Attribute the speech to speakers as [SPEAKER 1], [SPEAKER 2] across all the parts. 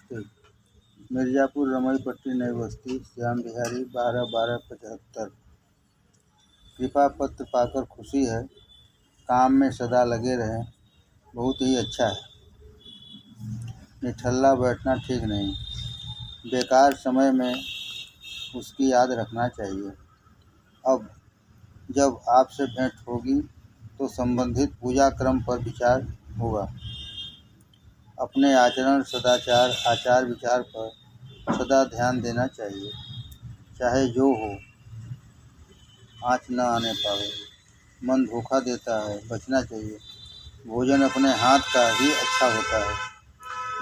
[SPEAKER 1] नमस्ते। मिर्ज़ापुर रमई पट्टी नई बस्ती श्याम बिहारी 12/12/75। कृपा पत्र पाकर खुशी है। काम में सदा लगे रहें, बहुत ही अच्छा है। निठल्ला बैठना ठीक नहीं, बेकार समय में उसकी याद रखना चाहिए। अब जब आपसे भेंट होगी तो संबंधित पूजा क्रम पर विचार होगा। अपने आचरण सदाचार आचार विचार पर सदा ध्यान देना चाहिए। चाहे जो हो, आँच न आने पावे। मन धोखा देता है, बचना चाहिए। भोजन अपने हाथ का ही अच्छा होता है।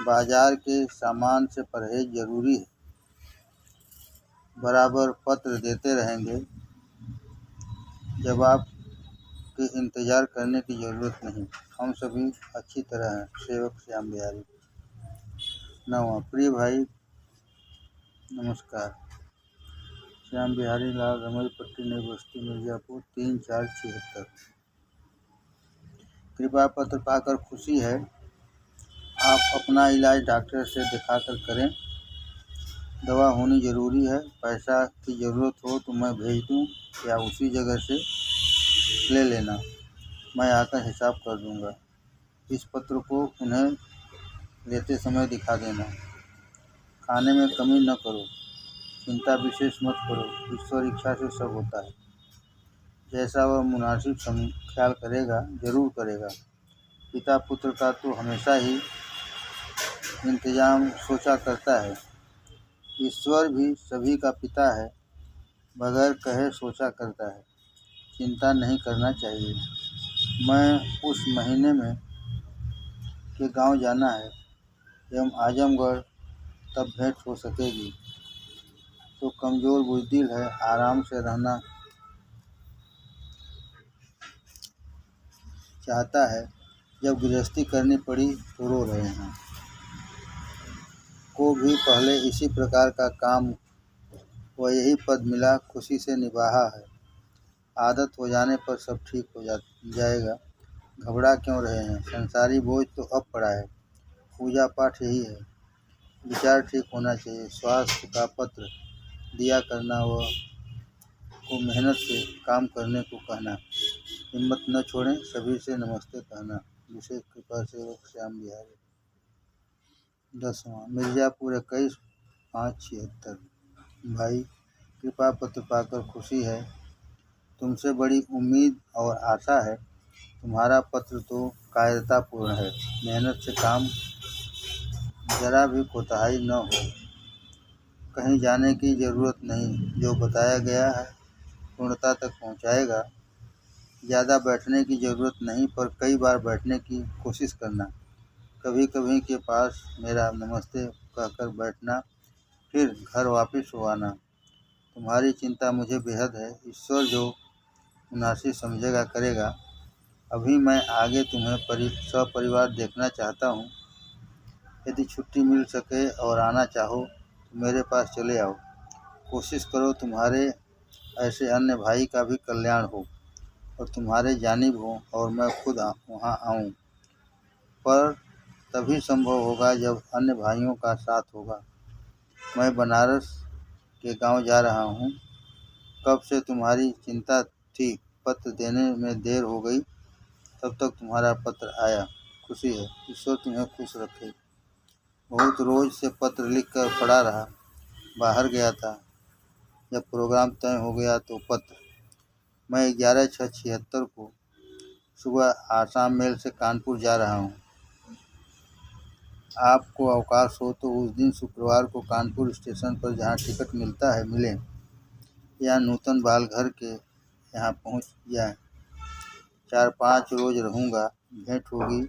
[SPEAKER 1] बाजार के सामान से परहेज जरूरी है। बराबर पत्र देते रहेंगे, जवाब के इंतज़ार करने की ज़रूरत नहीं। हम सभी अच्छी तरह हैं। सेवक श्याम बिहारी। 9वां। प्रिय भाई नमस्कार। श्याम बिहारी लाल रमई पट्टी नई बस्ती मिर्ज़ापुर 3/4/76। कृपा पत्र पाकर खुशी है। आप अपना इलाज डॉक्टर से दिखाकर करें। दवा होनी ज़रूरी है। पैसा की ज़रूरत हो तो मैं भेज दूँ या उसी जगह से ले लेना, मैं आकर हिसाब कर दूँगा। इस पत्र को उन्हें लेते समय दिखा देना। खाने में कमी न करो, चिंता विशेष मत करो, ईश्वर इच्छा से सब होता है। जैसा वह मुनासिब ख्याल करेगा, जरूर करेगा। पिता पुत्र का तो हमेशा ही इंतजाम सोचा करता है। ईश्वर भी सभी का पिता है, बगैर कहे सोचा करता है। चिंता नहीं करना चाहिए। मैं उस महीने में के गांव जाना है एवं आजमगढ़, तब भेंट हो सकेगी। तो कमज़ोर बुज़दिल है, आराम से रहना चाहता है। जब गृहस्थी करनी पड़ी तो रो रहे हैं। को भी पहले इसी प्रकार का काम व यही पद मिला, खुशी से निभाया है। आदत हो जाने पर सब ठीक हो जाएगा। घबरा क्यों रहे हैं? संसारी बोझ तो अब पड़ा है। पूजा पाठ यही है। विचार ठीक होना चाहिए। स्वास्थ्य का पत्र दिया करना व को मेहनत से काम करने को कहना। हिम्मत न छोड़ें, सभी से नमस्ते कहना। विशेष कृपा से श्याम बिहारी। 10वां। मिर्ज़ापुर 21/5/76। भाई, कृपा पत्र पाकर खुशी है। तुमसे बड़ी उम्मीद और आशा है। तुम्हारा पत्र तो कायरतापूर्ण है। मेहनत से काम, जरा भी कोताही न हो। कहीं जाने की ज़रूरत नहीं, जो बताया गया है पूर्णता तक पहुंचाएगा। ज़्यादा बैठने की ज़रूरत नहीं, पर कई बार बैठने की कोशिश करना। कभी कभी के पास मेरा नमस्ते कहकर बैठना, फिर घर वापस हो आना। तुम्हारी चिंता मुझे बेहद है। ईश्वर जो मुनासिब समझेगा करेगा। अभी मैं आगे तुम्हें सपरिवार देखना चाहता हूँ। यदि छुट्टी मिल सके और आना चाहो तो मेरे पास चले आओ। कोशिश करो तुम्हारे ऐसे अन्य भाई का भी कल्याण हो और तुम्हारे जानिब हो और मैं खुद वहाँ आऊँ। पर तभी संभव होगा जब अन्य भाइयों का साथ होगा। मैं बनारस के गांव जा रहा हूँ। कब से तुम्हारी चिंता थी, पत्र देने में देर हो गई, तब तक तुम्हारा पत्र आया। खुशी है। ईश्वर तुम्हें खुश रखे। बहुत रोज से पत्र लिख कर पड़ा रहा। बाहर गया था। जब प्रोग्राम तय हो गया तो पत्र। मैं 11/6/76 को सुबह आसाम मेल से कानपुर जा रहा हूँ। आपको अवकाश हो तो उस दिन शुक्रवार को कानपुर स्टेशन पर जहाँ टिकट मिलता है मिलें, या नूतन बाल घर के यहाँ पहुँच जाएं। 4-5 रोज रहूँगा, भेंट होगी।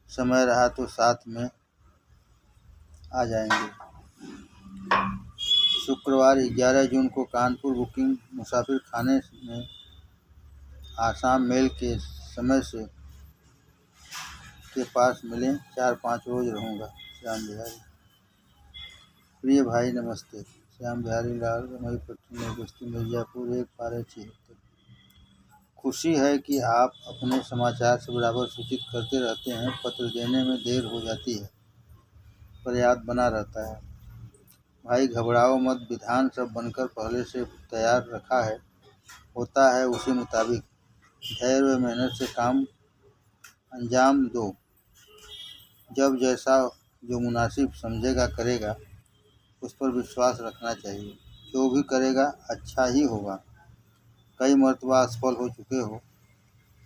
[SPEAKER 1] समय रहा तो साथ में आ जाएंगे। शुक्रवार 11 जून को कानपुर बुकिंग मुसाफिर खाने में आसाम मेल के समय से के पास मिलें। 4-5 रोज रहूँगा। श्याम बिहारी। प्रिय भाई नमस्ते। श्याम बिहारी लाल रमई पट्टी नई बस्ती मिर्ज़ापुर 1/12/76। खुशी है कि आप अपने समाचार से बराबर सूचित करते रहते हैं। पत्र देने में देर हो जाती है। प्रयास बना रहता है। भाई घबराओ मत, विधान सब बनकर पहले से तैयार रखा है, होता है उसी मुताबिक। धैर्य व मेहनत से काम अंजाम दो। जब जैसा जो मुनासिब समझेगा करेगा, उस पर विश्वास रखना चाहिए। जो भी करेगा अच्छा ही होगा। कई मर्तबा असफल हो चुके हो,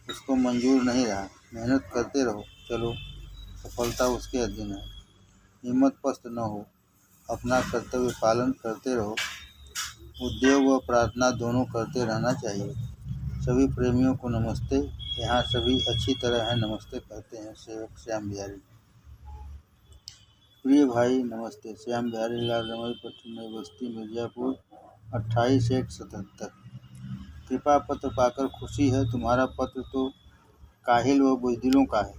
[SPEAKER 1] उसको मंजूर नहीं रहा। मेहनत करते रहो, चलो सफलता उसके अधीन है। हिम्मत पस्त न हो, अपना कर्तव्य पालन करते रहो। उद्योग व प्रार्थना दोनों करते रहना चाहिए। सभी प्रेमियों को नमस्ते। यहाँ सभी अच्छी तरह है नमस्ते कहते हैं। सेवक श्याम बिहारी। प्रिय भाई नमस्ते। श्याम बिहारी लाल रमई पट्टी नई बस्ती मिर्जापुर 28-1-77। कृपा पत्र पाकर खुशी है। तुम्हारा पत्र तो काहिल व बुज़दिलों का है।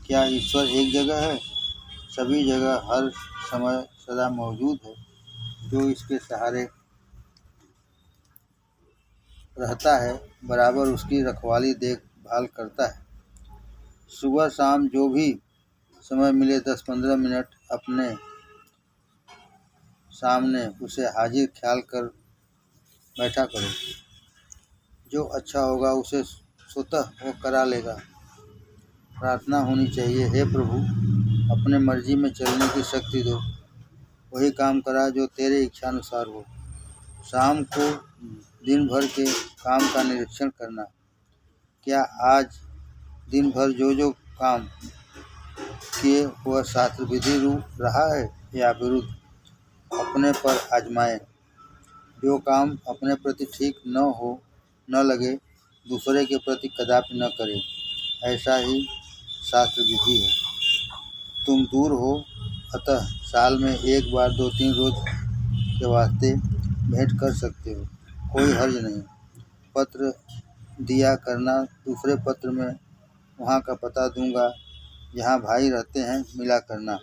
[SPEAKER 1] क्या ईश्वर एक जगह है? सभी जगह हर समय सदा मौजूद है। जो इसके सहारे रहता है बराबर उसकी रखवाली देखभाल करता है। सुबह शाम जो भी समय मिले 10-15 मिनट अपने सामने उसे हाजिर ख्याल कर बैठा करो। जो अच्छा होगा उसे स्वतः वो करा लेगा। प्रार्थना होनी चाहिए, हे प्रभु अपने मर्जी में चलने की शक्ति दो। वही काम करा जो तेरे इच्छानुसार हो। शाम को दिन भर के काम का निरीक्षण करना। क्या आज दिन भर जो जो काम किए वह शास्त्र विधि रूप रहा है या विरुद्ध? अपने पर आजमाएं। जो काम अपने प्रति ठीक न लगे, दूसरे के प्रति कदापि न करें। ऐसा ही शास्त्र विधि है। तुम दूर हो, अतः साल में एक बार 2-3 रोज के वास्ते भेंट कर सकते हो, कोई हर्ज नहीं। पत्र दिया करना। दूसरे पत्र में वहाँ का पता दूंगा जहाँ भाई रहते हैं, मिला करना।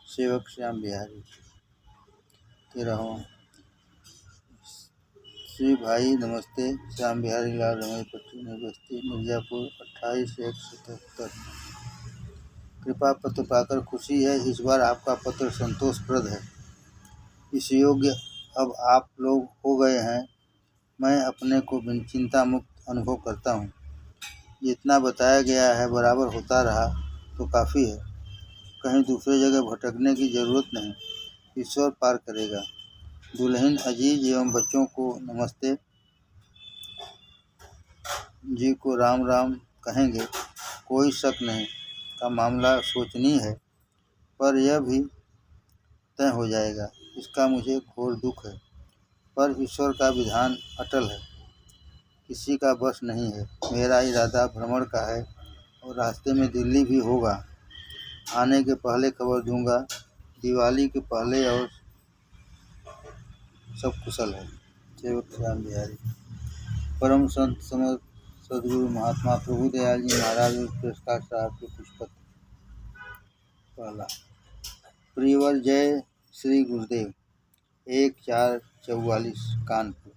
[SPEAKER 1] सेवक श्याम बिहारी। 13वां। श्री भाई नमस्ते। श्याम बिहारी लाल रमई पट्टी नई बस्ती मिर्जापुर 28-1-77। कृपा पत्र पाकर खुशी है। इस बार आपका पत्र संतोषप्रद है। इस योग्य अब आप लोग हो गए हैं। मैं अपने को चिंता मुक्त अनुभव करता हूँ। जितना बताया गया है बराबर होता रहा तो काफ़ी है। कहीं दूसरे जगह भटकने की ज़रूरत नहीं। ईश्वर पार करेगा। दुल्हन अजीज एवं बच्चों को नमस्ते। जी को राम राम कहेंगे। कोई शक नहीं का मामला शोचनीय है, पर यह भी तय हो जाएगा, इसका मुझे घोर दुख है। पर ईश्वर का विधान अटल है, किसी का बस नहीं है। मेरा इरादा भ्रमण का है और रास्ते में दिल्ली भी होगा। आने के पहले खबर दूंगा। दिवाली के पहले और सब कुशल है। सेवक श्याम बिहारी। परम संत समर्थ सदगुरु महात्मा प्रभु दयाल जी महाराज पुरस्कार साहब के कुछ पत्र। पहला। प्रियवर जय श्री गुरुदेव। 1/4/44 कानपुर।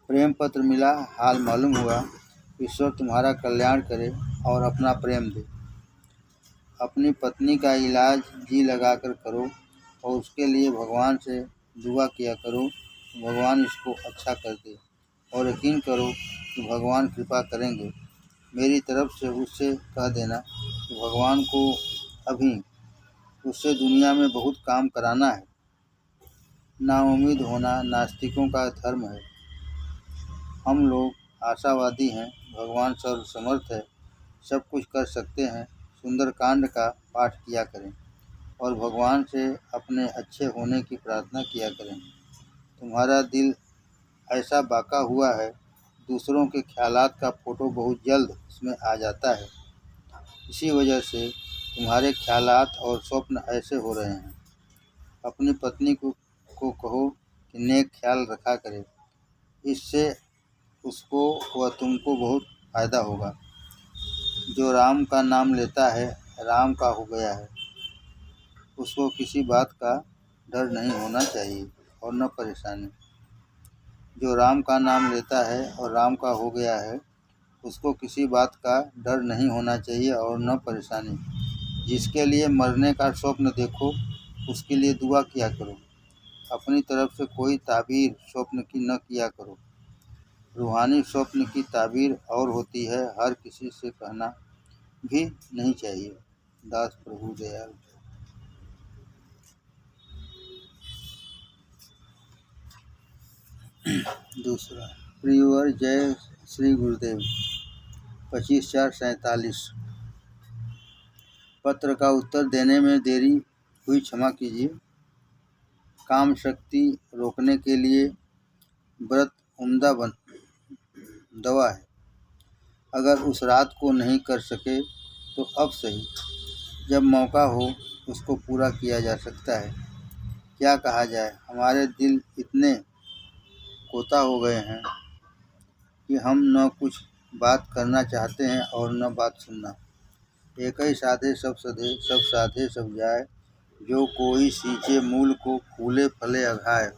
[SPEAKER 1] प्रेम पत्र मिला, हाल मालूम हुआ। ईश्वर तुम्हारा कल्याण करे और अपना प्रेम दे। अपनी पत्नी का इलाज जी लगाकर करो और उसके लिए भगवान से दुआ किया करो, भगवान इसको अच्छा कर दे। और यकीन करो कि भगवान कृपा करेंगे। मेरी तरफ से उससे कह देना कि भगवान को अभी उससे दुनिया में बहुत काम कराना है। नाउम्मीद होना नास्तिकों का धर्म है। हम लोग आशावादी हैं। भगवान सर्वसमर्थ है, सब कुछ कर सकते हैं। सुंदरकांड का पाठ किया करें और भगवान से अपने अच्छे होने की प्रार्थना किया करें। तुम्हारा दिल ऐसा बाका हुआ है, दूसरों के ख्यालात का फोटो बहुत जल्द इसमें आ जाता है। इसी वजह से तुम्हारे ख्यालात और स्वप्न ऐसे हो रहे हैं। अपनी पत्नी को कहो कि नेक ख्याल रखा करे, इससे उसको व तुमको बहुत फायदा होगा। जो राम का नाम लेता है राम का हो गया है। उसको किसी बात का डर नहीं होना चाहिए और न परेशानी। जो राम का नाम लेता है और राम का हो गया है, उसको किसी बात का डर नहीं होना चाहिए और न परेशानी। जिसके लिए मरने का स्वप्न देखो उसके लिए दुआ किया करो। अपनी तरफ से कोई ताबीर स्वप्न की न किया करो। रूहानी स्वप्न की ताबीर और होती है, हर किसी से कहना भी नहीं चाहिए। दास प्रभु दयाल। दूसरा, प्रियवर जय श्री गुरुदेव। 25/4/47। पत्र का उत्तर देने में देरी हुई, क्षमा कीजिए। काम शक्ति रोकने के लिए व्रत उम्दा दवा है। अगर उस रात को नहीं कर सके तो अब सही, जब मौका हो उसको पूरा किया जा सकता है। क्या कहा जाए, हमारे दिल इतने कोता हो गए हैं कि हम न कुछ बात करना चाहते हैं और न बात सुनना। एक ही साधे सब सधे, सब साधे सब जाए, जो कोई सींचे मूल को फूले फले अघाए।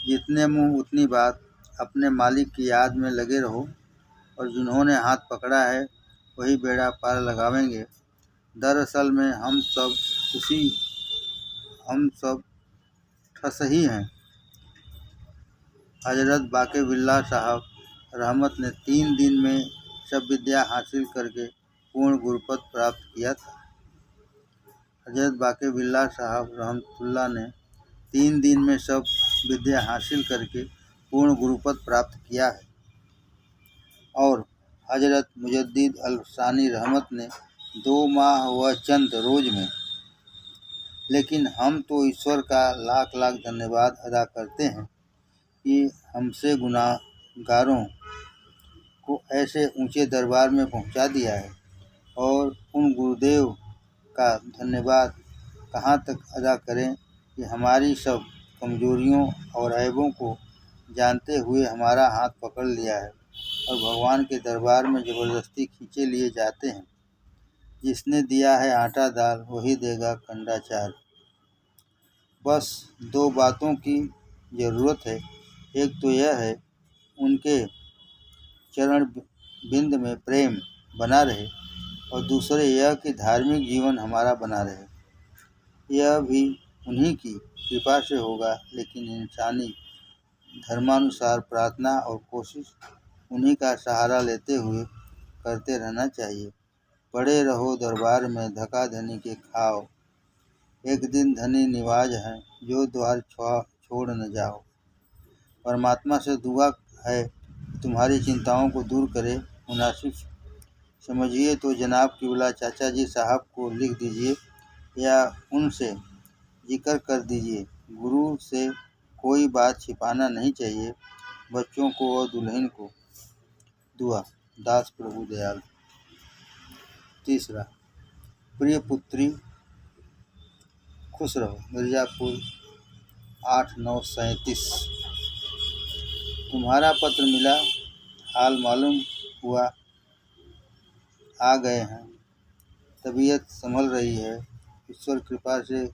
[SPEAKER 1] जितने मुंह उतनी बात, अपने मालिक की याद में लगे रहो, और जिन्होंने हाथ पकड़ा है वही बेड़ा पार लगावेंगे। दरअसल में हम सब ठस ही हैं। हजरत बाके बिल्ला साहब रहमत ने 3 दिन में सब विद्या हासिल करके पूर्ण गुरुपद प्राप्त किया था। हजरत बाके बिल्ला साहब रहमतुल्लाह ने 3 दिन में सब विद्या हासिल करके पूर्ण गुरुपद प्राप्त किया है, और हजरत मुजद्दिद अल-सानी रहमत ने 2 माह व चंद रोज में। लेकिन हम तो ईश्वर का लाख लाख धन्यवाद अदा करते हैं कि हमसे गुनाहगारों को ऐसे ऊंचे दरबार में पहुंचा दिया है, और उन गुरुदेव का धन्यवाद कहाँ तक अदा करें कि हमारी सब कमजोरियों और ऐबों को जानते हुए हमारा हाथ पकड़ लिया है और भगवान के दरबार में ज़बरदस्ती खींचे लिए जाते हैं। जिसने दिया है आटा दाल वही देगा कंडा चार। बस 2 बातों की ज़रूरत है। एक तो यह है उनके चरण बिंद में प्रेम बना रहे, और दूसरे यह कि धार्मिक जीवन हमारा बना रहे। यह भी उन्हीं की कृपा से होगा, लेकिन इंसानी धर्मानुसार प्रार्थना और कोशिश उन्हीं का सहारा लेते हुए करते रहना चाहिए। पड़े रहो दरबार में धका धनी के खाओ, एक दिन धनी निवाज हैं जो द्वार छोड़ न जाओ। परमात्मा से दुआ है तुम्हारी चिंताओं को दूर करे। मुनासिब समझिए तो जनाब किबला चाचा जी साहब को लिख दीजिए या उनसे जिक्र कर दीजिए। गुरु से कोई बात छिपाना नहीं चाहिए। बच्चों को और दुल्हन को दुआ। दास प्रभु दयाल। तीसरा, प्रिय पुत्री खुश रहो। मिर्ज़ापुर 8/9/37। तुम्हारा पत्र मिला, हाल मालूम हुआ, आ गए हैं। तबीयत संभल रही है, ईश्वर कृपा से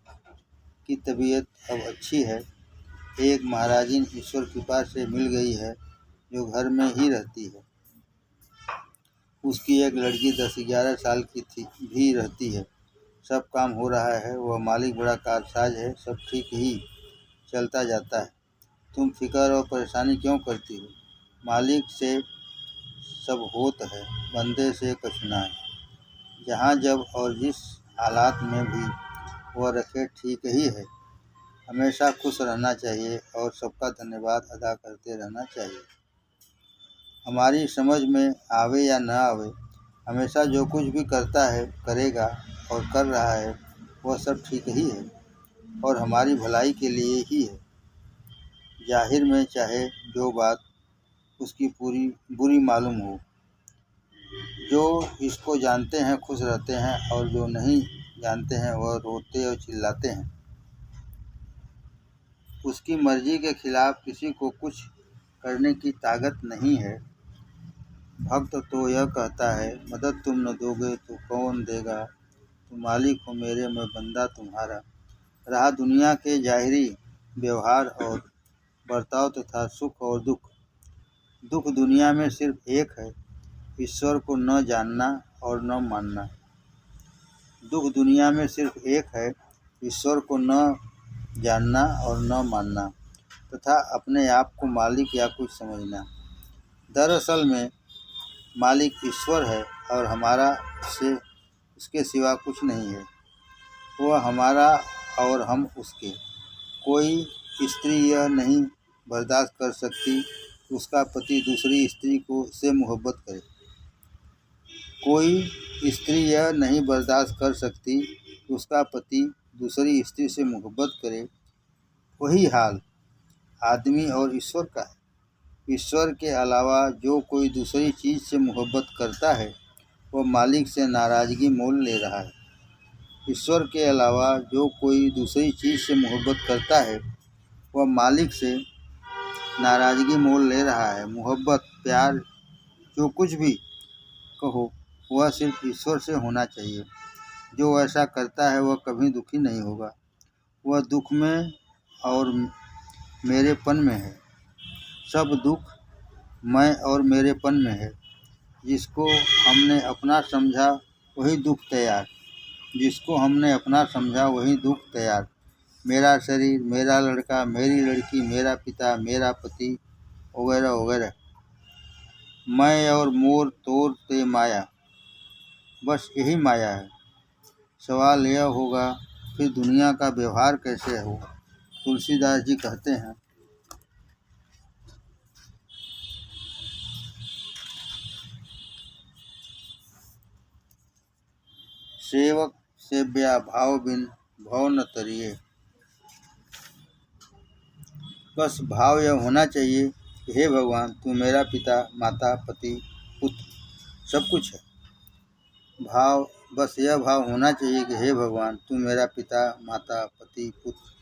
[SPEAKER 1] की तबीयत अब अच्छी है। एक महाराजिन ईश्वर कृपा से मिल गई है जो घर में ही रहती है। उसकी एक लड़की 10-11 साल की भी रहती है। सब काम हो रहा है, वह मालिक बड़ा कारसाज है, सब ठीक ही चलता जाता है। तुम फिक्र और परेशानी क्यों करती हो? मालिक से सब होत है, बंदे से कछु ना है। जहाँ जब और जिस हालात में भी वह रखे ठीक ही है। हमेशा खुश रहना चाहिए और सबका धन्यवाद अदा करते रहना चाहिए। हमारी समझ में आवे या न आवे, हमेशा जो कुछ भी करता है, करेगा और कर रहा है वह सब ठीक ही है और हमारी भलाई के लिए ही है। जाहिर में चाहे जो बात उसकी पूरी बुरी मालूम हो, जो इसको जानते हैं खुश रहते हैं और जो नहीं जानते हैं वह रोते और चिल्लाते हैं। उसकी मर्जी के खिलाफ किसी को कुछ करने की ताकत नहीं है। भक्त तो यह कहता है, मदद तुम न दोगे तो कौन देगा, तुम मालिक हो मेरे, मैं बंदा तुम्हारा। रहा दुनिया के जाहिरी व्यवहार और बर्ताव तथा सुख और दुख। दुख दुनिया में सिर्फ एक है, ईश्वर को न जानना और न मानना। दुख दुनिया में सिर्फ एक है, ईश्वर को न जानना और न मानना तथा अपने आप को मालिक या कुछ समझना। दरअसल में मालिक ईश्वर है और हमारा उसके सिवा कुछ नहीं है। वह हमारा और हम उसके। कोई स्त्री यह नहीं बर्दाश्त कर सकती कि उसका पति दूसरी स्त्री से मोहब्बत करे। कोई स्त्री यह नहीं बर्दाश्त कर सकती कि उसका पति दूसरी स्त्री से मोहब्बत करे। वही हाल आदमी और ईश्वर का है। ईश्वर के अलावा जो कोई दूसरी चीज़ से मोहब्बत करता है वह मालिक से नाराज़गी मोल ले रहा है। ईश्वर के अलावा जो कोई दूसरी चीज़ से मोहब्बत करता है वह मालिक से नाराज़गी मोल ले रहा है। मोहब्बत, प्यार, जो कुछ भी कहो, वह सिर्फ ईश्वर से होना चाहिए। जो ऐसा करता है वह कभी दुखी नहीं होगा। वह दुख में और मेरेपन में है। सब दुख मैं और मेरेपन में है। जिसको हमने अपना समझा वही दुख तैयार। जिसको हमने अपना समझा वही दुख तैयार। मेरा शरीर, मेरा लड़का, मेरी लड़की, मेरा पिता, मेरा पति वगैरह वगैरह। मैं और मोर तोर ते माया, बस यही माया है। सवाल यह होगा फिर दुनिया का व्यवहार कैसे हो। तुलसीदास जी कहते हैं, सेवक सेव्या भाव बिन भव न तरिए। बस भाव यह होना चाहिए कि हे भगवान, तू मेरा पिता, माता, पति, पुत्र सब कुछ है। बस यह भाव होना चाहिए कि हे भगवान, तू मेरा पिता, माता, पति, पुत्र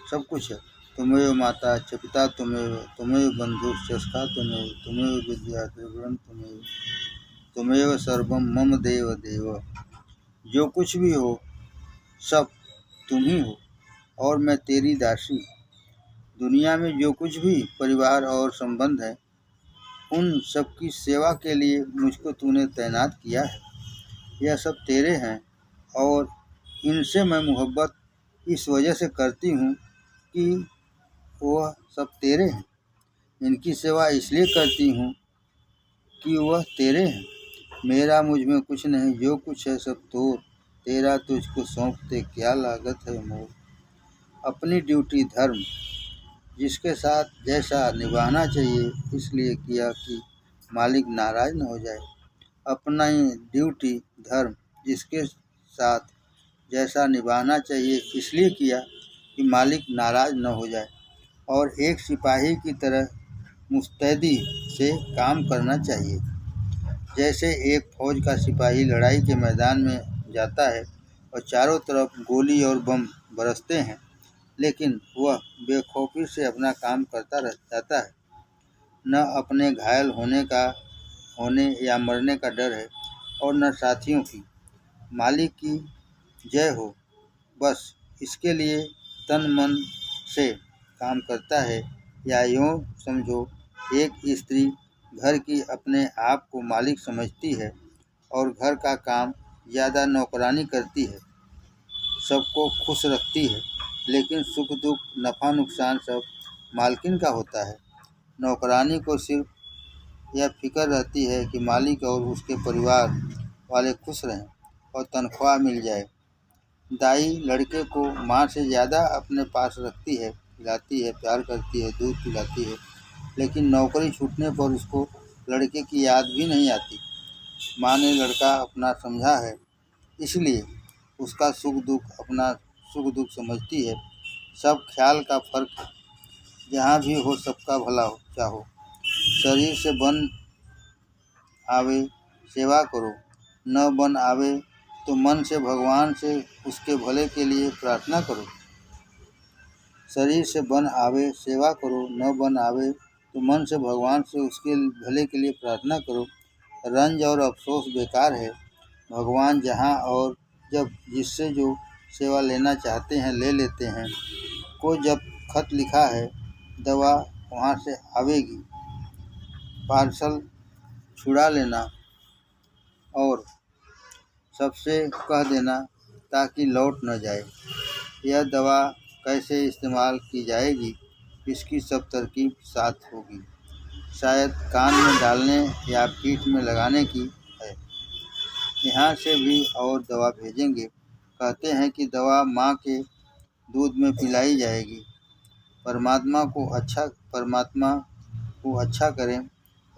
[SPEAKER 1] सब कुछ है। तुमेव माता च पिता तुमेव, तुमेव बंधुश्च सखा तुमेव, तुमेव विद्या द्रविणं तुमेव, तुमेव सर्वं मम देव देव। जो कुछ भी हो सब तुम ही हो और मैं तेरी दासी। दुनिया में जो कुछ भी परिवार और संबंध है उन सब की सेवा के लिए मुझको तूने तैनात किया है। यह सब तेरे हैं और इनसे मैं मोहब्बत इस वजह से करती हूँ कि वह सब तेरे हैं। इनकी सेवा इसलिए करती हूँ कि वह तेरे हैं। मेरा मुझ में कुछ नहीं, जो कुछ है सब तोर। तेरा तुझको सौंपते क्या लागत है मोर। अपनी ड्यूटी धर्म जिसके साथ जैसा निभाना चाहिए इसलिए किया कि मालिक नाराज न हो जाए। अपना ही ड्यूटी धर्म जिसके साथ जैसा निभाना चाहिए इसलिए किया कि मालिक नाराज न हो जाए। और एक सिपाही की तरह मुस्तैदी से काम करना चाहिए। जैसे एक फौज का सिपाही लड़ाई के मैदान में जाता है और चारों तरफ गोली और बम बरसते हैं, लेकिन वह बेखौफी से अपना काम करता रह जाता है। न अपने घायल होने या मरने का डर है और न साथियों की। मालिक की जय हो, बस इसके लिए तन मन से काम करता है। या यूँ समझो, एक स्त्री घर की अपने आप को मालिक समझती है और घर का काम ज़्यादा नौकरानी करती है। सबको खुश रखती है, लेकिन सुख दुख नफ़ा नुकसान सब मालकिन का होता है। नौकरानी को सिर्फ यह फिक्र रहती है कि मालिक और उसके परिवार वाले खुश रहें और तनख्वाह मिल जाए। दाई लड़के को माँ से ज़्यादा अपने पास रखती है, खिलाती है, प्यार करती है, दूध पिलाती है, लेकिन नौकरी छूटने पर उसको लड़के की याद भी नहीं आती। माँ ने लड़का अपना समझा है, इसलिए उसका सुख दुख अपना सुख दुख समझती है। सब ख्याल का फर्क है। जहाँ भी हो सबका भला हो चाहो। शरीर से बन आवे सेवा करो, न बन आवे तो मन से भगवान से उसके भले के लिए प्रार्थना करो। शरीर से बन आवे सेवा करो, न बन आवे तो मन से भगवान से उसके भले के लिए प्रार्थना करो। रंज और अफसोस बेकार है। भगवान जहाँ और जब जिससे जो सेवा लेना चाहते हैं ले लेते हैं। को जब खत लिखा है दवा वहाँ से आवेगी, पार्सल छुड़ा लेना और सबसे कह देना ताकि लौट न जाए। यह दवा कैसे इस्तेमाल की जाएगी, इसकी सब तरकीब साथ होगी। शायद कान में डालने या पीठ में लगाने की है। यहाँ से भी और दवा भेजेंगे। कहते हैं कि दवा माँ के दूध में पिलाई जाएगी। परमात्मा को अच्छा करें,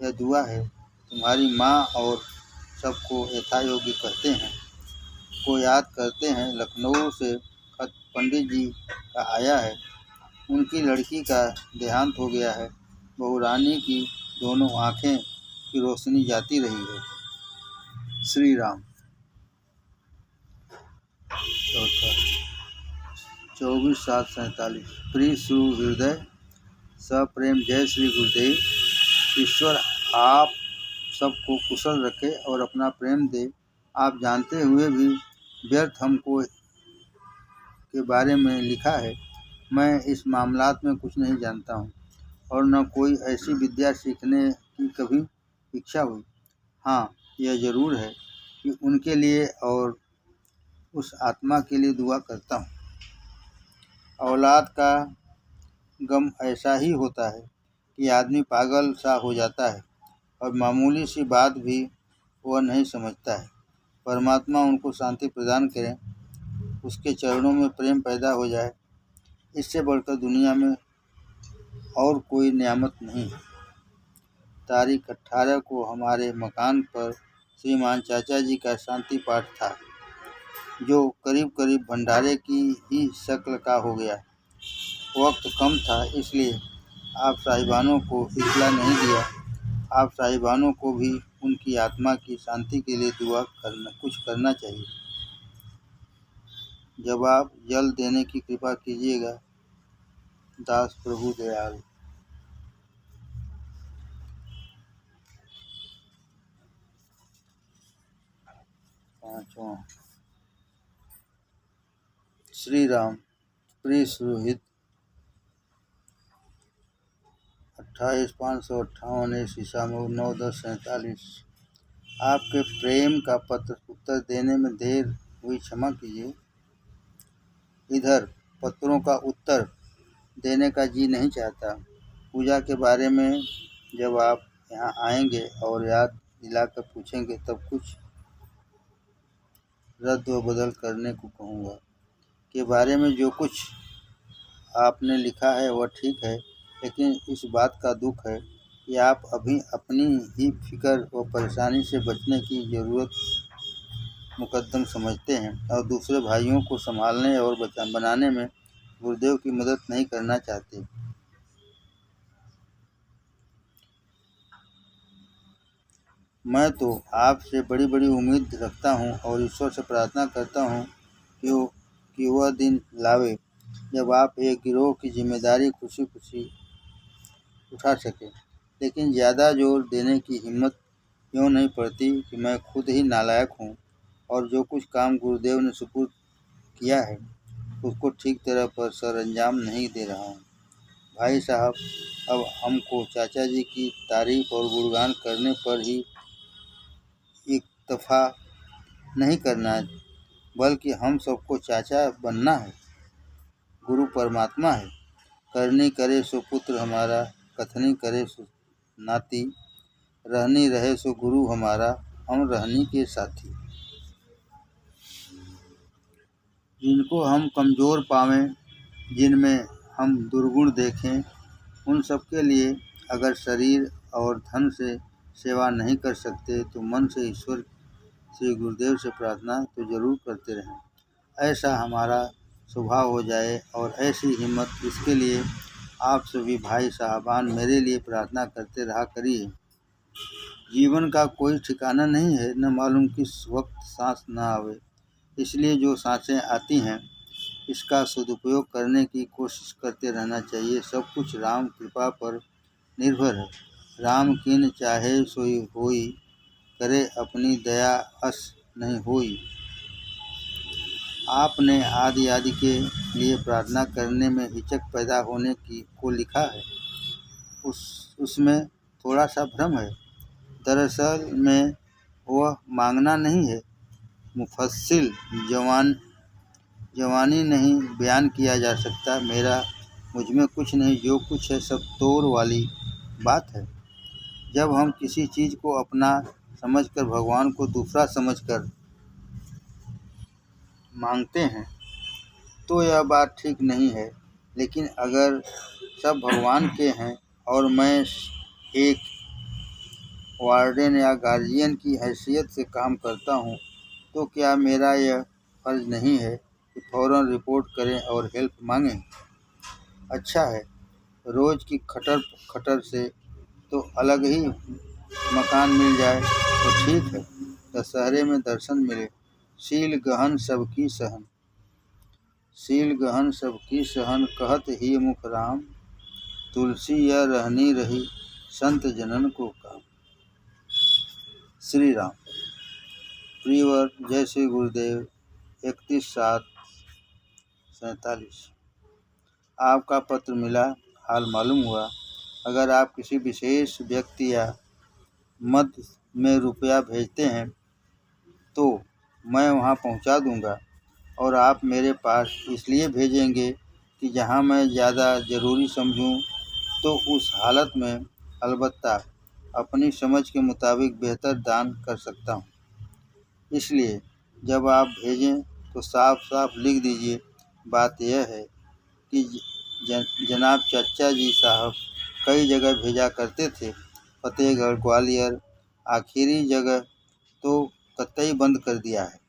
[SPEAKER 1] यह दुआ है। तुम्हारी माँ और सबको यथायोग्य कहते हैं, को याद करते हैं। लखनऊ से खत पंडित जी का आया है। उनकी लड़की का देहांत हो गया है। बहू रानी की दोनों आँखें की रोशनी जाती रही है। श्री राम। 24/7/47। प्रिय श्री हृदय सप्रेम जय श्री गुरुदेव। ईश्वर आप सबको कुशल रखे और अपना प्रेम दे। आप जानते हुए भी व्यर्थ हमको के बारे में लिखा है। मैं इस मामलात में कुछ नहीं जानता हूँ और न कोई ऐसी विद्या सीखने की कभी इच्छा हुई। हाँ, यह ज़रूर है कि उनके लिए और उस आत्मा के लिए दुआ करता हूँ। औलाद का गम ऐसा ही होता है कि आदमी पागल सा हो जाता है और मामूली सी बात भी वह नहीं समझता है। परमात्मा उनको शांति प्रदान करें, उसके चरणों में प्रेम पैदा हो जाए। इससे बढ़कर दुनिया में और कोई नियामत नहीं है। तारीख 18 को हमारे मकान पर श्रीमान चाचा जी का शांति पाठ था, जो करीब करीब भंडारे की ही शक्ल का हो गया। वक्त कम था, इसलिए आप साहिबानों को इत्तला नहीं दिया। आप साहिबानों को भी उनकी आत्मा की शांति के लिए कुछ करना चाहिए। जवाब जल्द देने की कृपा कीजिएगा। दास प्रभु दयाल। 5वां। श्री राम। प्रिय सुहृद 28/558 ईसा में 9/10/47। आपके प्रेम का पत्र उत्तर देने में देर हुई, क्षमा कीजिए। इधर पत्रों का उत्तर देने का जी नहीं चाहता। पूजा के बारे में जब आप यहाँ आएंगे और याद दिलाकर पूछेंगे, तब कुछ रद्द व बदल करने को कहूँगा। के बारे में जो कुछ आपने लिखा है वह ठीक है, लेकिन इस बात का दुख है कि आप अभी अपनी ही फिक्र व परेशानी से बचने की ज़रूरत मुकद्दम समझते हैं और दूसरे भाइयों को संभालने और बनाने में गुरुदेव की मदद नहीं करना चाहते। मैं तो आपसे बड़ी बड़ी उम्मीद रखता हूँ और ईश्वर से प्रार्थना करता हूँ कि वह दिन लावे जब आप एक गिरोह की जिम्मेदारी खुशी खुशी उठा सकें। लेकिन ज़्यादा जोर देने की हिम्मत क्यों नहीं पड़ती कि मैं खुद ही नालायक हूँ और जो कुछ काम गुरुदेव ने सुपुर्द किया है उसको ठीक तरह पर सरअंजाम नहीं दे रहा हूँ। भाई साहब, अब हमको चाचा जी की तारीफ और गुणगान करने पर ही इक्तफा नहीं करना है, बल्कि हम सबको चाचा बनना है। गुरु परमात्मा है। करनी करे सो पुत्र हमारा, कथनी करे सो नाती, रहनी रहे सो गुरु हमारा, हम रहनी के साथी। जिनको हम कमज़ोर पावें, जिनमें हम दुर्गुण देखें, उन सब के लिए अगर शरीर और धन से सेवा नहीं कर सकते तो मन से ईश्वर श्री गुरुदेव से प्रार्थना तो जरूर करते रहें। ऐसा हमारा स्वभाव हो जाए और ऐसी हिम्मत, इसके लिए आप सभी भाई साहबान मेरे लिए प्रार्थना करते रहा करिए। जीवन का कोई ठिकाना नहीं है, न मालूम किस वक्त सांस न आवे। इसलिए जो सांसें आती हैं इसका सदुपयोग करने की कोशिश करते रहना चाहिए। सब कुछ राम कृपा पर निर्भर है। राम किन चाहे सोई होई, करे अपनी दया अस नहीं होई। आपने आदि के लिए प्रार्थना करने में हिचक पैदा होने को लिखा है। उसमें थोड़ा सा भ्रम है। दरअसल में वह मांगना नहीं है। मुफस्सिल जवानी नहीं बयान किया जा सकता। मुझ में कुछ नहीं, जो कुछ है सब तोड़ वाली बात है। जब हम किसी चीज़ को अपना समझकर भगवान को दूसरा समझकर मांगते हैं तो यह बात ठीक नहीं है। लेकिन अगर सब भगवान के हैं और मैं एक वार्डन या गार्जियन की हैसियत से काम करता हूँ, तो क्या मेरा यह फर्ज नहीं है कि फ़ौरन रिपोर्ट करें और हेल्प मांगें? अच्छा है, रोज़ की खटर खटर से तो अलग ही मकान मिल जाए तो ठीक है। दशहरे में दर्शन मिले। शील गहन सबकी सहन, शील गहन सबकी सहन, कहत ही मुख राम। तुलसी यह रहनी रही, संत जनन को काम। श्री राम। प्रियवर, जय श्री गुरुदेव। 31/7/47। आपका पत्र मिला, हाल मालूम हुआ। अगर आप किसी विशेष व्यक्ति या मद में रुपया भेजते हैं तो मैं वहां पहुंचा दूंगा, और आप मेरे पास इसलिए भेजेंगे कि जहां मैं ज़्यादा ज़रूरी समझूं, तो उस हालत में अलबत्ता अपनी समझ के मुताबिक बेहतर दान कर सकता हूं। इसलिए जब आप भेजें तो साफ साफ लिख दीजिए। बात यह है कि जनाब चाचा जी साहब कई जगह भेजा करते थे, फतेहगढ़, ग्वालियर, आखिरी जगह तो कतई बंद कर दिया है।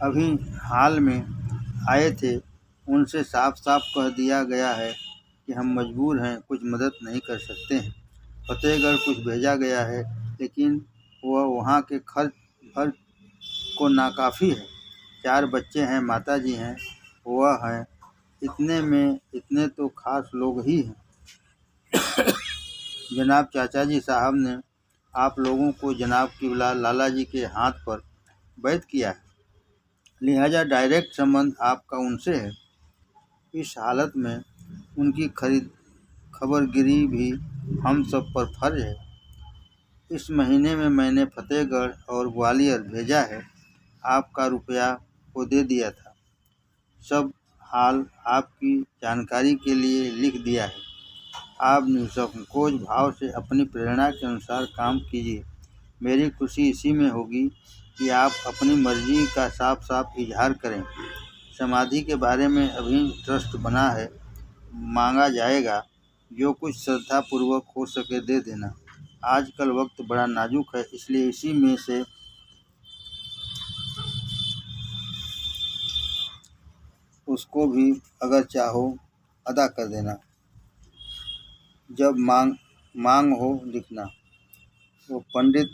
[SPEAKER 1] अभी हाल में आए थे, उनसे साफ साफ कह दिया गया है कि हम मजबूर हैं, कुछ मदद नहीं कर सकते हैं। फतेहगढ़ कुछ भेजा गया है, लेकिन वह वहाँ के खर्च भर को नाकाफ़ी है। 4 बच्चे हैं, माता जी हैं, वह हैं, इतने तो खास लोग ही हैं। जनाब चाचा जी साहब ने आप लोगों को जनाब किबला लाला जी के हाथ पर बैत किया है, लिहाजा डायरेक्ट संबंध आपका उनसे है। इस हालत में उनकी खबरगिरी भी हम सब पर फर्ज है। इस महीने में मैंने फतेहगढ़ और ग्वालियर भेजा है, आपका रुपया को दे दिया था। सब हाल आपकी जानकारी के लिए लिख दिया है। आप निसंकोच भाव से अपनी प्रेरणा के अनुसार काम कीजिए। मेरी खुशी इसी में होगी कि आप अपनी मर्जी का साफ साफ इजहार करें। समाधि के बारे में अभी ट्रस्ट बना है, मांगा जाएगा। जो कुछ श्रद्धा पूर्वक हो सके दे देना। आजकल वक्त बड़ा नाजुक है, इसलिए इसी में से उसको भी अगर चाहो अदा कर देना। जब मांग हो लिखना। वो पंडित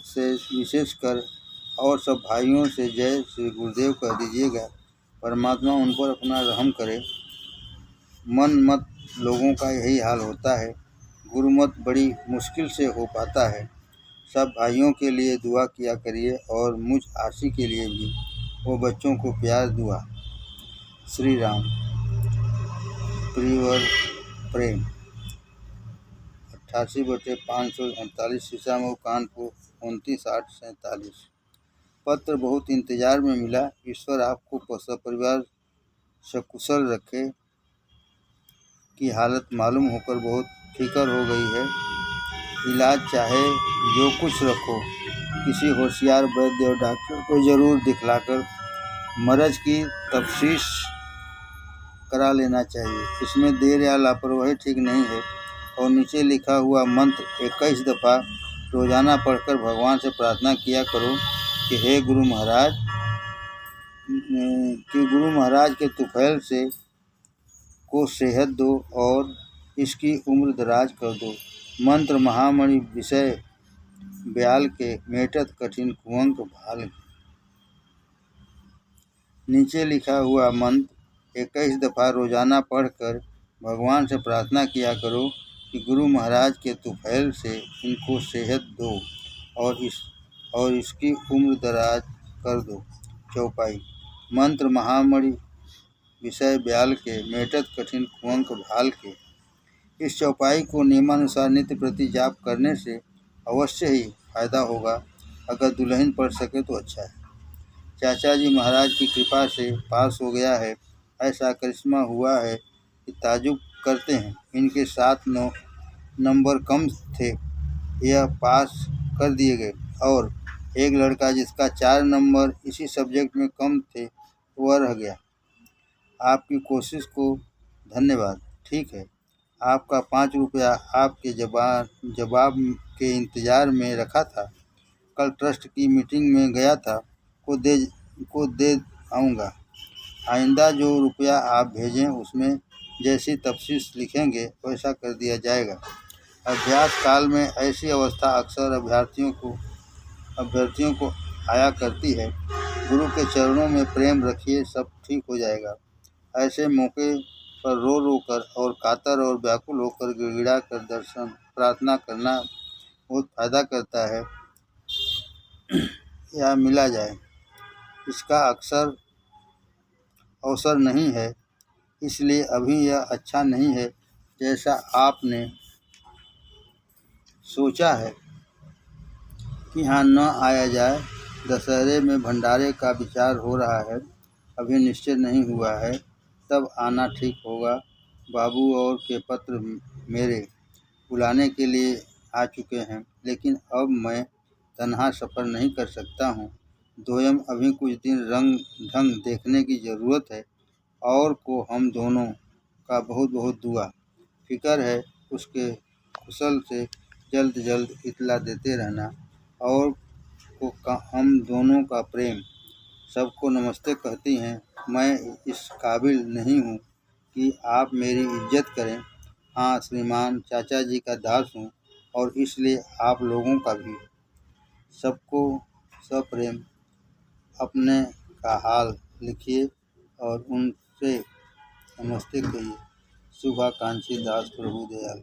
[SPEAKER 1] से विशेषकर और सब भाइयों से जय श्री गुरुदेव कह दीजिएगा। परमात्मा उन पर अपना रहम करे। मन मत लोगों का यही हाल होता है, गुरुमत बड़ी मुश्किल से हो पाता है। सब भाइयों के लिए दुआ किया करिए और मुझ आशी के लिए भी। वो बच्चों को प्यार दुआ। श्री राम। प्रियवर प्रेम। 88/548 शीशामऊ, कानपुर 29/8/47। पत्र बहुत इंतजार में मिला। ईश्वर आपको सपरिवार सकुशल रखे। की हालत मालूम होकर बहुत फिक्र हो गई है। इलाज चाहे जो कुछ रखो, किसी होशियार वैद्य और डॉक्टर को जरूर दिखलाकर मर्ज की तफ्तीश करा लेना चाहिए। इसमें देर या लापरवाही ठीक नहीं है। और नीचे लिखा हुआ मंत्र 21 दफ़ा रोजाना पढ़कर भगवान से प्रार्थना किया करो कि हे गुरु महाराज के तुफैल से को सेहत दो और इसकी उम्र दराज कर दो। मंत्र महामणि विषय ब्याल के मेटत कठिन कुंवक भाल। नीचे लिखा हुआ मंत्र 21 दफ़ा रोजाना पढ़कर भगवान से प्रार्थना किया करो कि गुरु महाराज के तुफैल से इनको सेहत दो और इसकी उम्र दराज कर दो। चौपाई। मंत्र महामणि विषय ब्याल के मेटत कठिन कुंवक भाल के। इस चौपाई को नियमानुसार नित्य प्रति जाप करने से अवश्य ही फायदा होगा। अगर दुल्हन पढ़ सके तो अच्छा है। चाचा जी महाराज की कृपा से पास हो गया है। ऐसा करिश्मा हुआ है कि ताजुब करते हैं। इनके 7 नंबर कम थे, यह पास कर दिए गए। और एक लड़का जिसका 4 नंबर इसी सब्जेक्ट में कम थे, वह रह गया। आपकी कोशिश को धन्यवाद। ठीक है, आपका 5 रुपया आपके जवाब के इंतज़ार में रखा था। कल ट्रस्ट की मीटिंग में गया था, को दे आऊँगा। आइंदा जो रुपया आप भेजें उसमें जैसी तफसील लिखेंगे वैसा कर दिया जाएगा। अभ्यास काल में ऐसी अवस्था अक्सर अभ्यर्थियों को आया करती है। गुरु के चरणों में प्रेम रखिए, सब ठीक हो जाएगा। ऐसे मौके पर रो रो कर और कातर और व्याकुल होकर गिड़गिड़ा कर दर्शन प्रार्थना करना बहुत फायदा करता है। या मिला जाए, इसका अवसर नहीं है, इसलिए अभी यह अच्छा नहीं है जैसा आपने सोचा है कि यहाँ न आया जाए। दशहरे में भंडारे का विचार हो रहा है, अभी निश्चय नहीं हुआ है, तब आना ठीक होगा। बाबू और के पत्र मेरे बुलाने के लिए आ चुके हैं, लेकिन अब मैं तन्हा सफ़र नहीं कर सकता हूँ। दोयम अभी कुछ दिन रंग ढंग देखने की ज़रूरत है। और को हम दोनों का बहुत बहुत दुआ फिक्र है। उसके कुशल से जल्द जल्द इतला देते रहना। और को हम दोनों का प्रेम। सबको नमस्ते कहती हैं। मैं इस काबिल नहीं हूँ कि आप मेरी इज्जत करें। हाँ, श्रीमान चाचा जी का दास हूँ और इसलिए आप लोगों का भी। सबको सप्रेम अपने का हाल लिखिए और उनसे नमस्ते कहिए। शुभाकांक्षी दास प्रभु दयाल।